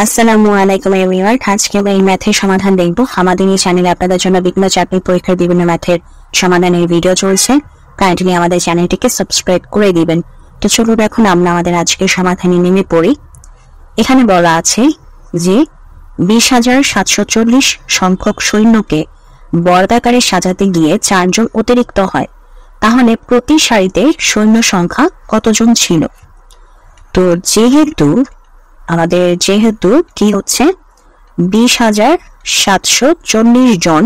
আসসালামু আলাইকুম এভরিওয়ান। আজকে এই ম্যাথের সমাধান দেখব। আমাদের এই চ্যানেলে আপনাদের জন্য বিভিন্ন চাকরি পরীক্ষার বিভিন্ন ম্যাথের সমাধানের ভিডিও চলছে। কাইন্ডলি আমাদের চ্যানেলটিকে সাবস্ক্রাইব করে দিবেন। তো চলুন এখন আমরা আমাদের আজকের সমাধানে নেমে পড়ি। এখানে বলা আছে যে 20,740 সংখ্যক সৈন্যকে বর্গাকারে সাজাতে গিয়ে 4 জন অতিরিক্ত হয়, তাহলে প্রতি সারিতে সৈন্য সংখ্যা কতজন ছিল? তো যেহেতু কি হচ্ছে 20,740 জন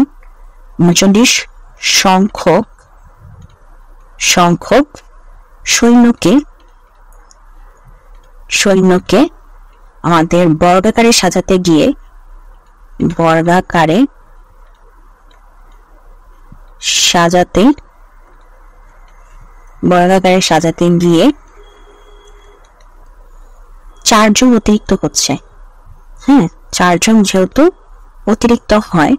40 সংখ্যক সৈন্যকে আমাদের বর্গাকারে সাজাতে গিয়ে 4 জন অতিরিক্ত হচ্ছে। 4 জন যেহেতু অতিরিক্ত হয়,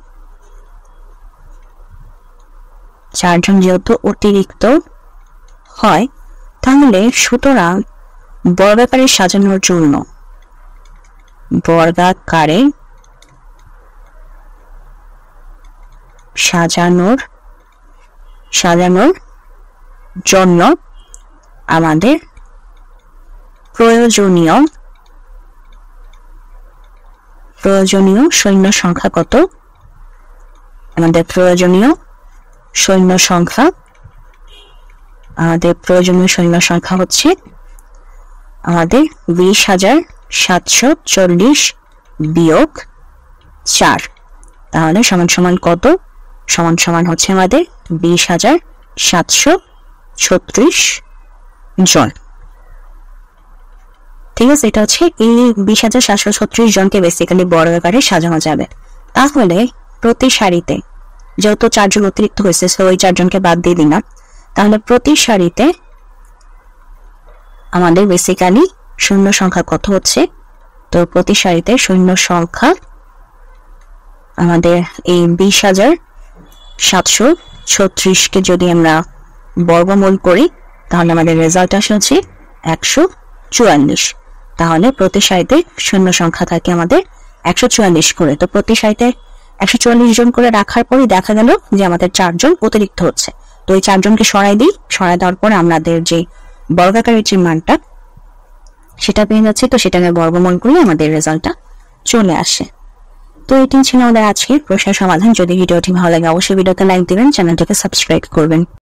4 জন যেহেতু অতিরিক্ত হয়, তাহলে সুতরাং বর্গাকারে সাজানোর জন্য আমাদের প্রয়োজনীয় সৈন্য সংখ্যা কত? আমাদের প্রয়োজনীয় সৈন্য সংখ্যা হচ্ছে আমাদের 20,740 বিয়োগ 4, তাহলে সমান কত? সমান হচ্ছে আমাদের 20,736 জন। ঠিক আছে, এটা হচ্ছে এই 20,736 জনকে বেসিক্যালি বর্গাকারে সাজানো যাবে। তাহলে প্রতি সারিতে যেহেতু 4 জন অতিরিক্ত হয়েছে, সো ওই 4 জনকে বাদ দিয়ে দিলাম। তাহলে প্রতি সারিতে আমাদের বেসিক্যালি সৈন্য সংখ্যা কত হচ্ছে? তো প্রতি সারিতে সৈন্য সংখ্যা আমাদের এই 20,736 কে যদি আমরা বর্গমূল করি, তাহলে আমাদের রেজাল্ট আসছে 144। তাহলে প্রতি সারিতে সৈন্য সংখ্যা থাকে আমাদের 144 করে। তো প্রতি সারিতে 144 জন করে রাখার পরই দেখা গেল যে আমাদের 4 জন অতিরিক্ত হচ্ছে। তো এই 4 জনকে সরাই দেওয়ার পর আমাদের যে বর্গাকারের যে মানটা সেটা পেয়ে যাচ্ছে। তো সেটাকে বর্গমূল করলে আমাদের রেজাল্টটা চলে আসে। তো এটি ছিল আমাদের আজকের প্রশ্নের সমাধান। যদি ভিডিওটি ভালো লাগে অবশ্যই ভিডিওতে লাইক দিবেন, চ্যানেলটিকে সাবস্ক্রাইব করবেন।